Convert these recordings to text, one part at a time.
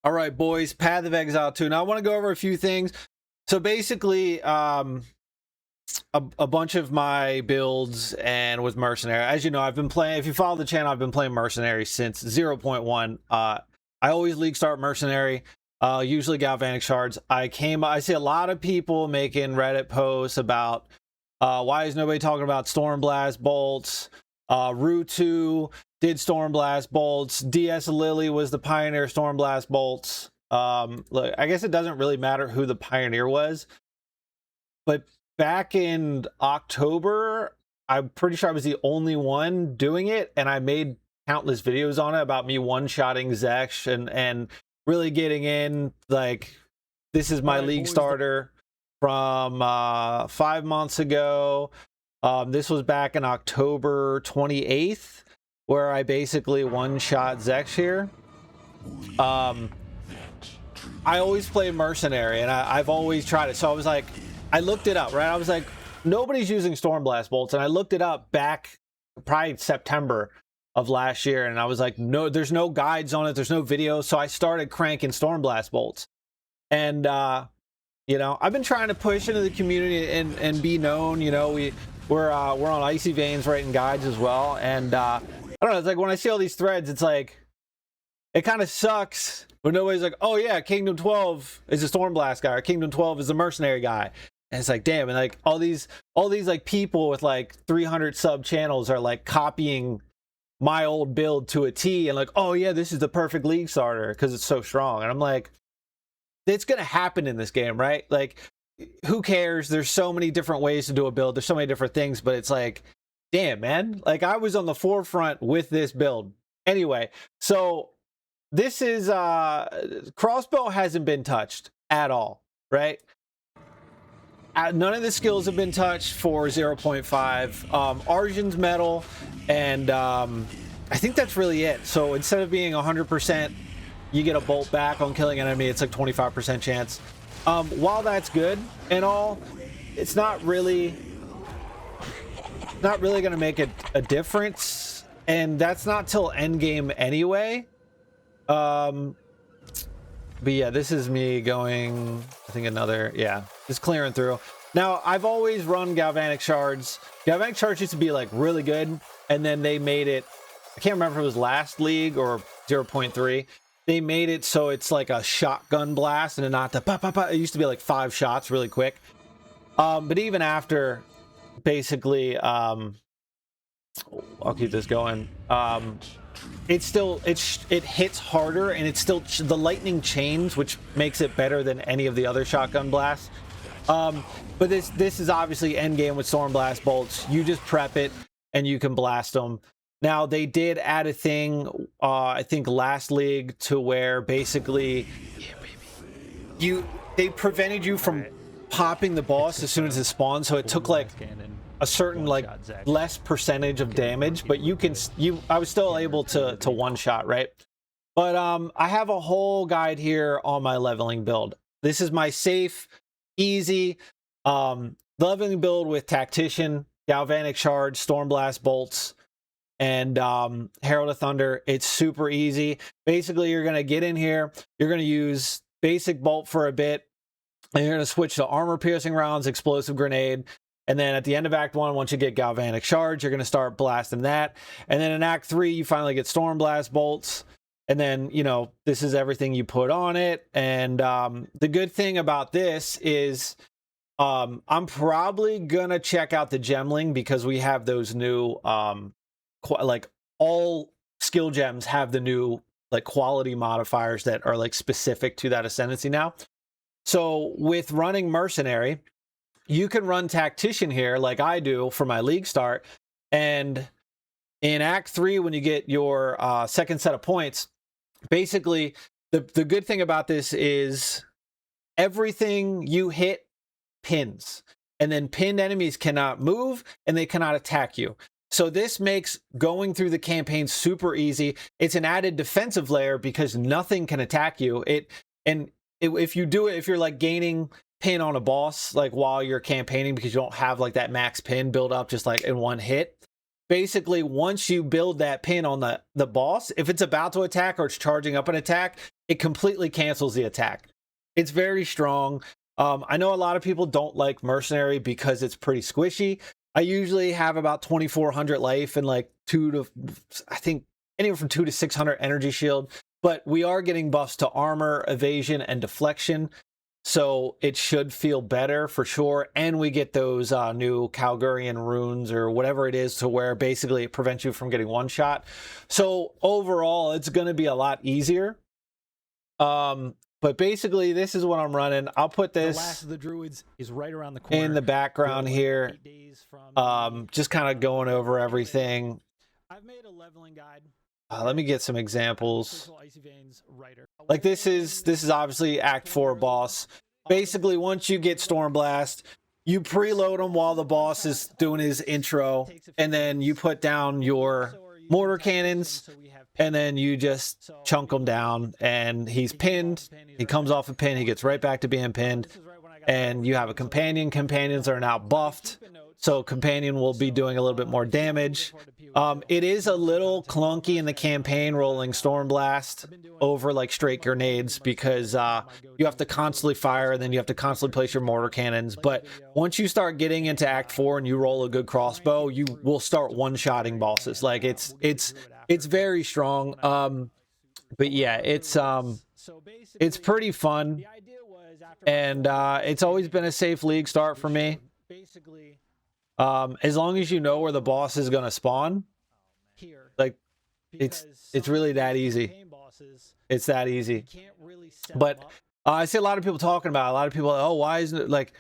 All right, boys, Path of Exile 2. Now, I want to go over a few things. So basically, a bunch of my builds and with Mercenary. As you know, I've been playing, if you follow the channel, I've been playing Mercenary since 0.1. I always league start Mercenary, usually Galvanic shards. I see a lot of people making Reddit posts about why is nobody talking about Stormblast bolts? Ru2 did Stormblast bolts. DS Lily was the pioneer Stormblast bolts. Look, I guess it doesn't really matter who the pioneer was, but back in October, I'm pretty sure I was the only one doing it, and I made countless videos on it about me one-shotting Zex and really getting in, like, this is my league starter from 5 months ago. This was back in October 28th, where I basically one-shot Zex here. I always play Mercenary, and I've always tried it. So I was like, I looked it up, right? I was like, nobody's using Stormblast bolts, and I looked it up back probably September of last year, and I was like, no, there's no guides on it, there's no videos. So I started cranking Stormblast bolts, and you know, I've been trying to push into the community and be known. You know, we're on Icy Veins writing guides as well, and I don't know, it's like when I see all these threads, it's like, it kind of sucks when nobody's like, oh yeah, Kingdom 12 is a Stormblast guy, or Kingdom 12 is a Mercenary guy. And it's like, damn, and like all these like people with like 300 sub channels are like copying my old build to a T, and like, oh yeah, this is the perfect league starter because it's so strong. And I'm like, it's gonna happen in this game, right? Like, who cares? There's so many different ways to do a build, there's so many different things, but it's like, damn, man, like I was on the forefront with this build. Anyway, so this is crossbow hasn't been touched at all, right? None of the skills have been touched for 0.5. Arjun's metal, and I think that's really it. So instead of being 100%, you get a bolt back on killing an enemy. It's like 25% chance. While that's good and all, it's not really going to make a difference, and that's not till endgame anyway. But yeah, this is me going, I think another, yeah, just clearing through. Now, I've always run Galvanic shards. Galvanic shards used to be like really good, and then they made it, I can't remember if it was last league or 0.3. They made it so it's like a shotgun blast and not the pop, pop, pop. It used to be like 5 shots really quick. But even after, basically, I'll keep this going. It hits harder, and it's still the lightning chains, which makes it better than any of the other shotgun blasts. But this is obviously endgame with Stormblast bolts. You just prep it and you can blast them. Now, they did add a thing, I think last league, to where basically they prevented you from popping the boss as soon as it spawned, so it took like a certain like less percentage of damage, but I was still able to one shot, right? But I have a whole guide here on my leveling build. This is my safe, easy leveling build with Tactician, Galvanic shards, Stormblast bolts, and Herald of Thunder. It's super easy. Basically, you're gonna get in here, you're gonna use basic bolt for a bit, and you're gonna switch to armor piercing rounds, explosive grenade. And then at the end of Act 1, once you get Galvanic shards, you're going to start blasting that. And then in Act 3, you finally get Stormblast bolts. And then, you know, this is everything you put on it. And the good thing about this is I'm probably going to check out the Gemling, because we have those new, like, all skill gems have the new, like, quality modifiers that are, like, specific to that Ascendancy now. So with running Mercenary, you can run Tactician here like I do for my league start, and in Act 3, when you get your second set of points, basically the good thing about this is everything you hit pins, and then pinned enemies cannot move and they cannot attack you. So this makes going through the campaign super easy. It's an added defensive layer because nothing can attack you. If you do it, if you're like gaining pin on a boss like while you're campaigning, because you don't have like that max pin build up just like in one hit, basically once you build that pin on the boss, if it's about to attack or it's charging up an attack, it completely cancels the attack. It's very strong. I know a lot of people don't like Mercenary because it's pretty squishy. I usually have about 2,400 life and like I think anywhere from 200 to 600 energy shield, but we are getting buffs to armor, evasion, and deflection. So it should feel better for sure. And we get those new Calgarian runes or whatever it is to where basically it prevents you from getting one shot. So overall, it's going to be a lot easier. But basically, this is what I'm running. I'll put this the Last of the Druids is right around the corner. in the background here. Just kind of going over everything. I've made a leveling guide. Let me get some examples. Like this is obviously Act 4 boss. Basically, once you get Stormblast, you preload him while the boss is doing his intro, and then you put down your mortar cannons, and then you just chunk him down, and he's pinned. He comes off a pin, he gets right back to being pinned, and you have a companion. Companions are now buffed, so companion will be doing a little bit more damage. It is a little clunky in the campaign rolling Stormblast over like straight grenades because you have to constantly fire and then you have to constantly place your mortar cannons. But once you start getting into Act 4 and you roll a good crossbow, you will start one-shotting bosses. Like it's very strong. But yeah, it's pretty fun, and it's always been a safe league start for me. As long as you know where the boss is going to spawn, like it's really that easy. It's that easy. But I see a lot of people talking about it. A lot of people, oh, why isn't it like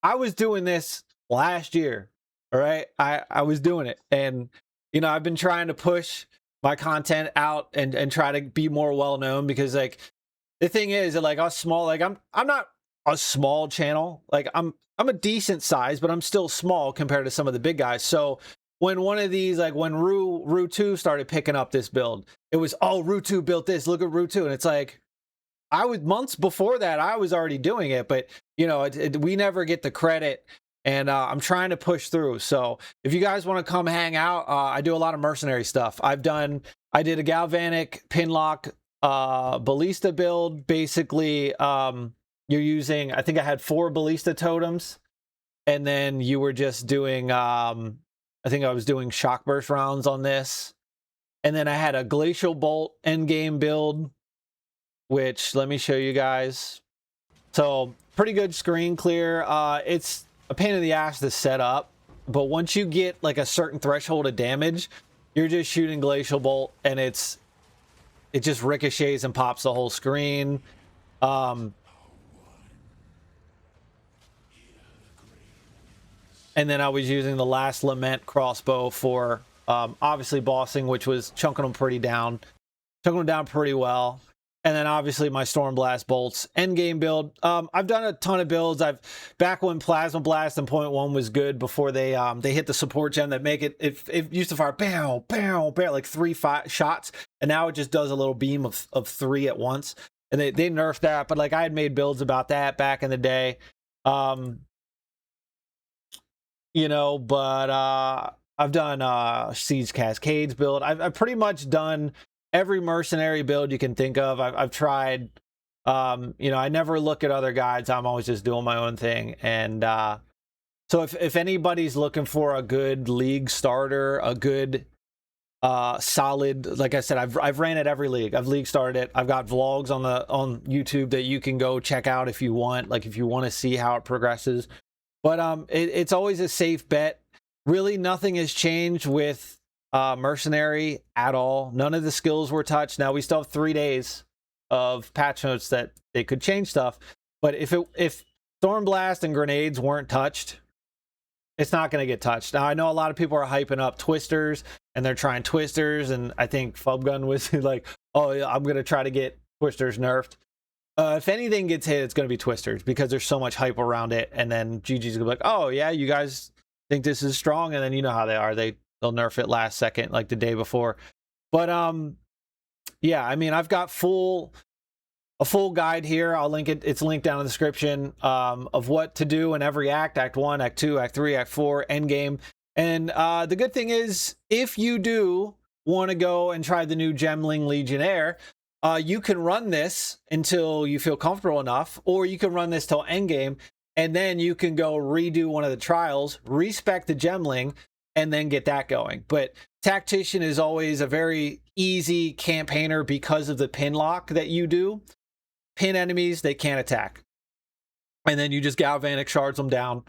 I was doing this last year? All right, I was doing it, and you know, I've been trying to push my content out and try to be more well known, because like the thing is that like us small, like I'm not a small channel. Like I'm a decent size, but I'm still small compared to some of the big guys. So when one of these, like when Rue 2 started picking up this build, it was, oh, Rue 2 built this, look at Rue 2. And it's like, I was months before that, I was already doing it, but you know, we never get the credit, and I'm trying to push through. So if you guys want to come hang out, I do a lot of mercenary stuff. I did a Galvanic pinlock Ballista build. Basically, you're using, I think I had 4 Ballista totems, and then you were just doing, I think I was doing shock burst rounds on this. And then I had a Glacial bolt endgame build, which let me show you guys. So pretty good screen clear. It's a pain in the ass to set up, but once you get like a certain threshold of damage, you're just shooting Glacial bolt, and it just ricochets and pops the whole screen. And then I was using the Last Lament crossbow for obviously bossing, which was chunking them down pretty well. And then obviously my Stormblast bolts endgame build. I've done a ton of builds. Back when Plasma Blast and 0.1 was good, before they hit the support gem that make it used to fire pow pow pow like 3 shots, and now it just does a little beam of 3 at once. And they nerfed that, but like I had made builds about that back in the day. You know, but I've done Siege Cascades build. I've pretty much done every mercenary build you can think of. I've tried. You know, I never look at other guides. I'm always just doing my own thing. And so if anybody's looking for a good league starter, a good solid, like I said, I've ran at every league. I've league started it. I've got vlogs on YouTube that you can go check out if you want. Like if you want to see how it progresses. But it's always a safe bet. Really, nothing has changed with Mercenary at all. None of the skills were touched. Now we still have 3 days of patch notes that they could change stuff. But if Stormblast and grenades weren't touched, it's not going to get touched. Now I know a lot of people are hyping up twisters, and they're trying twisters, and I think Fubgun was like, oh yeah, I'm going to try to get twisters nerfed. If anything gets hit, it's going to be twisters, because there's so much hype around it. And then GG's going to be like, oh yeah, you guys think this is strong, and then you know how they are. They'll nerf it last second, like the day before. But yeah, I mean, I've got a full guide here. I'll link it. It's linked down in the description of what to do in every act: Act 1, Act 2, Act 3, Act 4, Endgame. And the good thing is, if you do want to go and try the new Gemling Legionnaire, you can run this until you feel comfortable enough, or you can run this till endgame, and then you can go redo one of the trials, respec the Gemling, and then get that going. But Tactician is always a very easy campaigner because of the pin lock that you do. Pin enemies, they can't attack. And then you just Galvanic shards them down.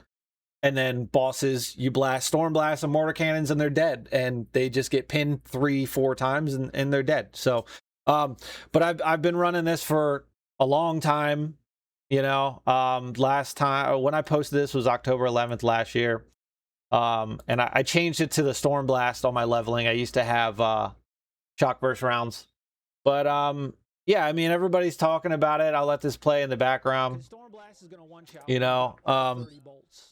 And then bosses, you blast Stormblast and Mortar cannons and they're dead. And they just get pinned 3-4 times and they're dead. So, but I've been running this for a long time. You know, last time when I posted this was October 11th last year. And I changed it to the Stormblast on my leveling. I used to have shock burst rounds. But yeah, I mean, everybody's talking about it. I'll let this play in the background. You know,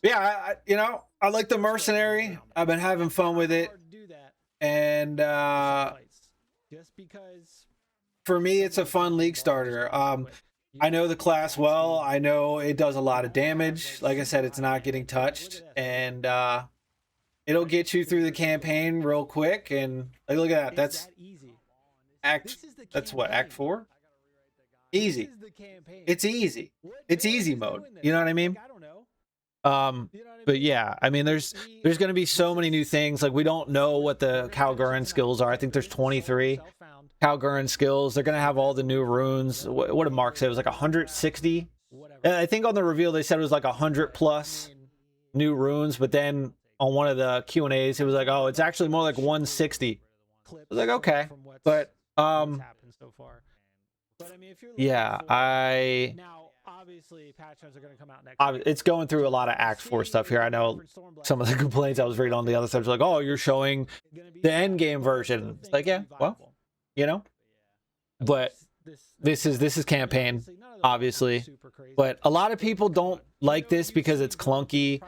yeah, you know, I like the Mercenary. I've been having fun with it. And for me, it's a fun league starter. I know the class well. I know it does a lot of damage. Like I said, it's not getting touched. And it'll get you through the campaign real quick. And like, look at that. That's what, Act 4? Easy. It's easy. It's easy mode. You know what I mean? But yeah, I mean, there's going to be so many new things. Like, we don't know what the Kalgurin skills are. I think there's 23 Kalgurin skills. They're going to have all the new runes. What did Mark say? It was like 160. And I think on the reveal they said it was like 100 plus new runes. But then on one of the Q&As, it was like, oh, it's actually more like 160. I was like, okay, but yeah, now obviously patch notes are going to come out next. It's going through a lot of Act 4 stuff here. I know some of the complaints I was reading on the other side was like, oh, you're showing the endgame version. It's like, yeah, well, you know, but this is campaign, obviously. But a lot of people don't like this because it's clunky,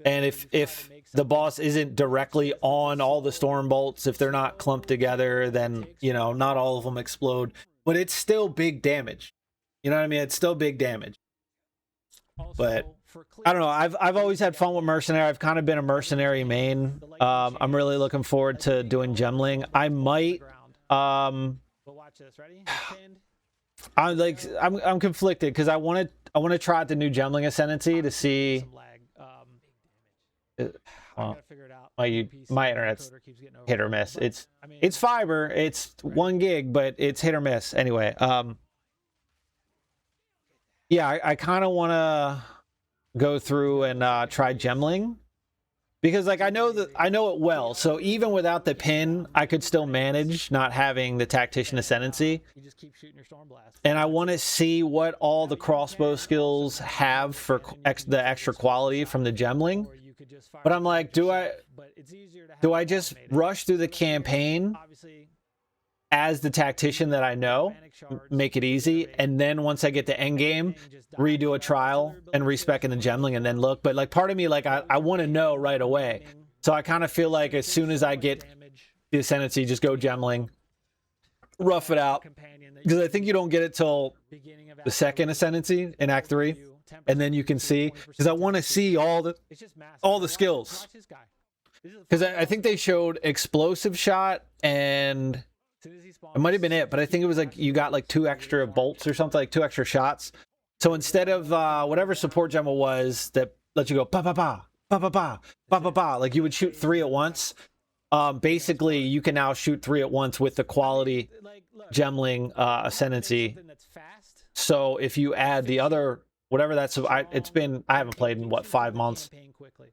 and if the boss isn't directly on all the storm bolts, if they're not clumped together, then, you know, not all of them explode. But it's still big damage. You know what I mean? It's still big damage. But I don't know. I've always had fun with Mercenary. I've kind of been a Mercenary main. I'm really looking forward to doing Gemling. I might. I'm conflicted because I want to try out the new Gemling Ascendancy to see. Well, my internet's hit or miss. It's fiber. It's 1 gig, but it's hit or miss. Anyway, yeah, I kind of want to go through and try Gemling because, like, I know it well. So even without the pin, I could still manage not having the Tactician Ascendancy. And I want to see what all the crossbow skills have for the extra quality from the Gemling. But I'm like, do I just rush through the campaign as the Tactician that I know, make it easy, and then once I get to endgame, redo a trial and respec in the Gemling and then look? But like, part of me, like, I want to know right away. So I kind of feel like as soon as I get the Ascendancy, just go Gemling, rough it out, because I think you don't get it till the second Ascendancy in Act 3. And then you can see, because I want to see all the skills, because I think they showed explosive shot and it might have been it, but I think it was like you got like 2 extra bolts or something, like 2 extra shots. So instead of whatever support gem was that let you go pa pa pa pa pa pa pa pa pa, like you would shoot 3 at once. Basically, you can now shoot 3 at once with the quality Gemling Ascendancy. So if you add the other, whatever that's, I haven't played in what, 5 months.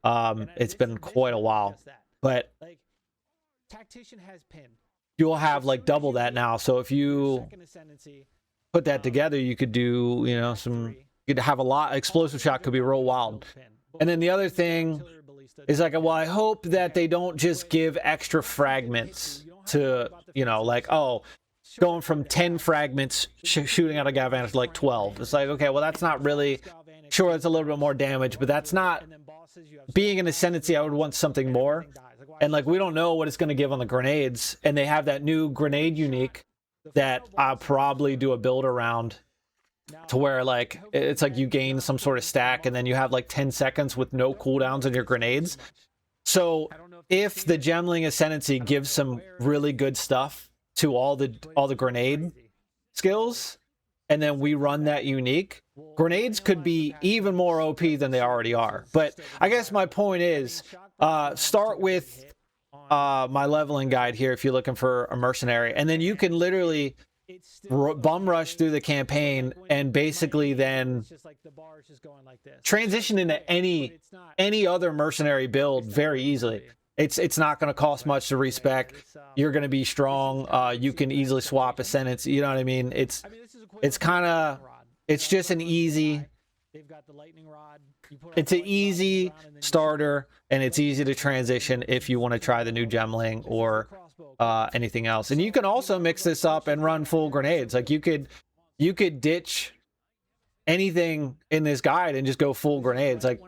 It's been quite a while, but you'll have like double that now. So if you put that together, you could do, you know, you could have a lot. Explosive shot could be real wild. And then the other thing is like, well, I hope that they don't just give extra fragments to, you know, like, oh, going from 10 fragments shooting out of Galvanic to like 12. It's like, okay, well, that's not really, sure, it's a little bit more damage, but that's not, being an Ascendancy, I would want something more. And like, we don't know what it's going to give on the grenades, and they have that new grenade unique that I'll probably do a build around, to where like it's like you gain some sort of stack and then you have like 10 seconds with no cooldowns on your grenades. So if the Gemling Ascendancy gives some really good stuff to all the grenade skills, and then we run that unique, grenades could be even more OP than they already are. But I guess my point is, start with my leveling guide here if you're looking for a mercenary, and then you can literally bum rush through the campaign and basically then transition into any other mercenary build very easily. It's not going to cost much to respec. You're going to be strong. You can easily swap ascendants. You know what I mean? It's just an easy. It's an easy starter, and it's easy to transition if you want to try the new Gemling or anything else. And you can also mix this up and run full grenades. Like you could ditch anything in this guide and just go full grenades. Like,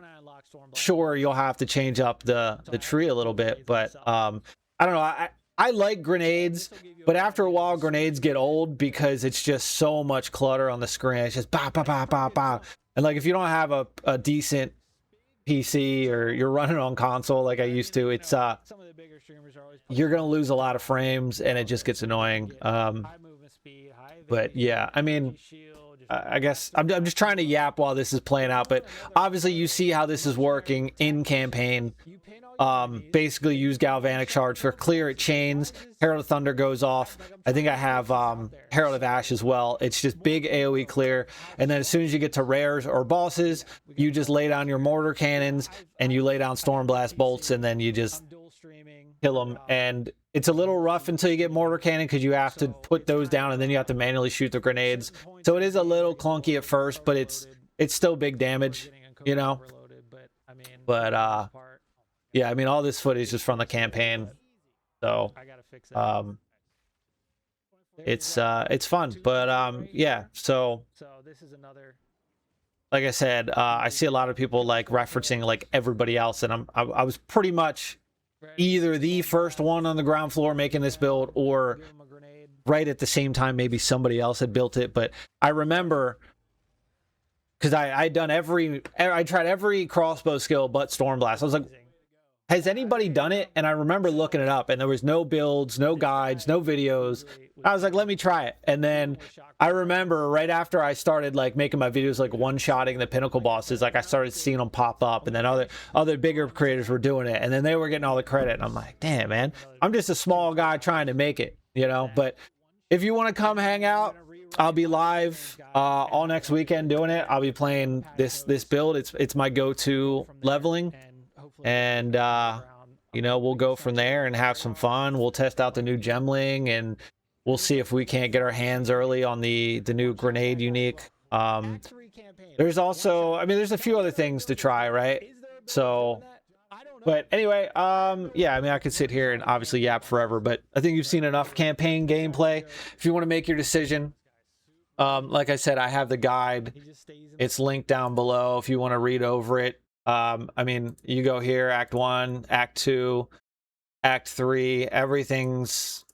sure, you'll have to change up the tree a little bit, but I don't know. I like grenades, but after a while, grenades get old because it's just so much clutter on the screen. It's just bah, bah, bah, bah, bah. And like if you don't have a decent PC or you're running on console like I used to, it's you're gonna lose a lot of frames and it just gets annoying. But yeah, I mean, I guess I'm just trying to yap while this is playing out, but obviously you see how this is working in campaign. Basically use Galvanic Shards for clear at chains. Herald of Thunder goes off. I think I have Herald of Ash as well. It's just big AoE clear, and then as soon as you get to rares or bosses, you just lay down your mortar cannons and you lay down Stormblast bolts, and then you just kill them. And it's a little rough until you get mortar cannon because you have to put those down and then you have to manually shoot the grenades. So it is a little clunky at first, but it's still big damage, you know. But yeah, I mean, all this footage is from the campaign, so it's fun. But yeah, so like I said, I see a lot of people like referencing like everybody else, and I was pretty much either the first one on the ground floor making this build, or right at the same time maybe somebody else had built it. But I remember, because I tried every crossbow skill but Stormblast. I was like, has anybody done it? And I remember looking it up, and there was no builds, no guides, no videos. I was like, let me try it. And then I remember right after I started like making my videos, like one-shotting the pinnacle bosses, like I started seeing them pop up, and then other bigger creators were doing it, and then they were getting all the credit. And I'm like, damn, man, I'm just a small guy trying to make it, you know. But if you want to come hang out, I'll be live all next weekend doing it. I'll be playing this build. It's my go-to leveling. And you know, we'll go from there and have some fun. We'll test out the new Gemling, and we'll see if we can't get our hands early on the new grenade unique. There's also, I mean, there's a few other things to try, right? So, but anyway, yeah, I mean, I could sit here and obviously yap forever, but I think you've seen enough campaign gameplay. If you want to make your decision, like I said, I have the guide. It's linked down below if you want to read over it. I mean, you go here, Act 1, Act 2, Act 3, everything's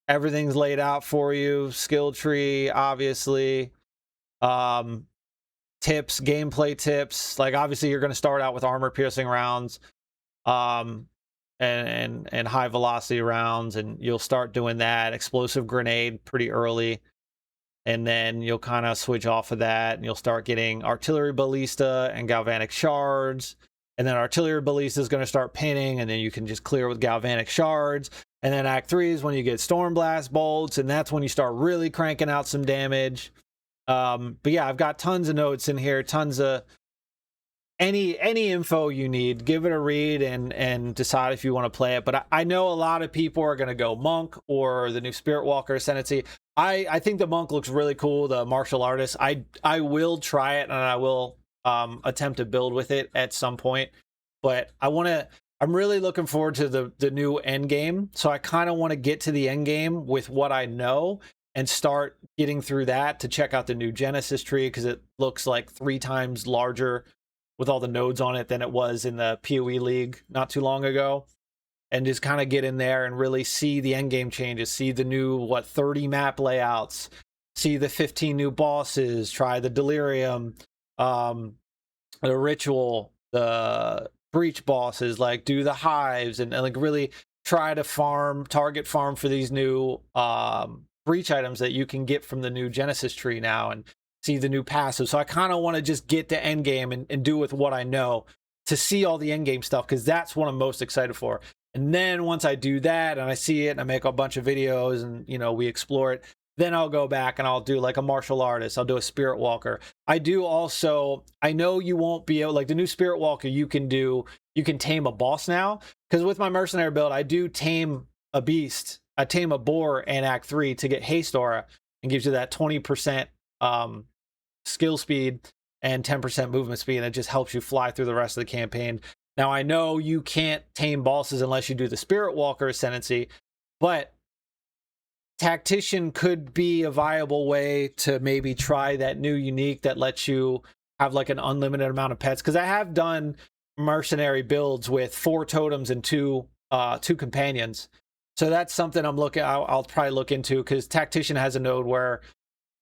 laid out for you. Skill tree, obviously. Tips, gameplay tips. Like, obviously, you're going to start out with armor-piercing rounds, and high-velocity rounds, and you'll start doing that. Explosive grenade pretty early. And then you'll kind of switch off of that, and you'll start getting artillery ballista and galvanic shards. And then artillery ballista is going to start pinning, and then you can just clear with galvanic shards. And then Act 3 is when you get Stormblast bolts, and that's when you start really cranking out some damage. But yeah, I've got tons of notes in here, tons of any info you need. Give it a read and decide if you want to play it. But I know a lot of people are going to go Monk or the new Spirit Walker Ascendancy. I think the Monk looks really cool, the martial artist. I will try it, and I will attempt to build with it at some point. But I'm really looking forward to the new Endgame. So I kind of want to get to the Endgame with what I know and start getting through that to check out the new Genesis tree, because it looks like 3 times larger with all the nodes on it than it was in the PoE League not too long ago. And just kind of get in there and really see the endgame changes, see the new, 30 map layouts, see the 15 new bosses, try the Delirium, the Ritual, the breach bosses, like do the hives, and like really try to target farm for these new breach items that you can get from the new Genesis tree now, and see the new passive. So I kind of want to just get to endgame and do with what I know to see all the endgame stuff, because that's what I'm most excited for. And then once I do that and I see it and I make a bunch of videos and, you know, we explore it, then I'll go back and I'll do like a martial artist. I'll do a spirit walker. I do also, I know you won't be able, like the new spirit walker, you can tame a boss now. Because with my mercenary build, I do tame a beast. I tame a boar in Act 3 to get haste aura, and gives you that 20% skill speed and 10% movement speed, and it just helps you fly through the rest of the campaign. Now, I know you can't tame bosses unless you do the Spirit Walker Ascendancy, but Tactician could be a viable way to maybe try that new unique that lets you have like an unlimited amount of pets. Because I have done mercenary builds with 4 totems and two companions. So that's something I'll probably look into, because Tactician has a node where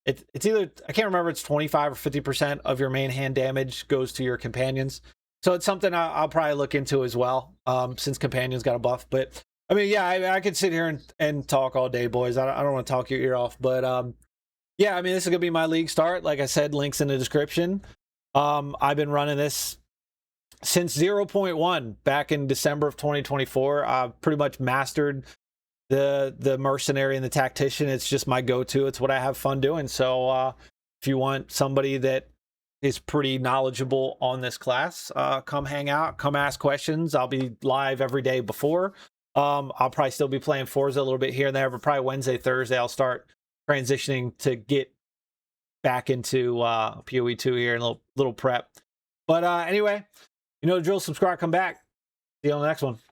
it's either, I can't remember, it's 25 or 50% of your main hand damage goes to your companions. So it's something I'll probably look into as well, since companions got a buff. But I mean, yeah, I could sit here and talk all day, boys. I don't want to talk your ear off, but yeah, I mean, this is gonna be my league start. Like I said, links in the description. I've been running this since 0.1 back in December of 2024. I've pretty much mastered the mercenary and the tactician. It's just my go-to. It's what I have fun doing. So if you want somebody that is pretty knowledgeable on this class, come hang out, come ask questions. I'll be live every day before. I'll probably still be playing Forza a little bit here and there, but probably Wednesday, Thursday, I'll start transitioning to get back into PoE 2 here and a little prep. But anyway, you know the drill. Subscribe, come back. See you on the next one.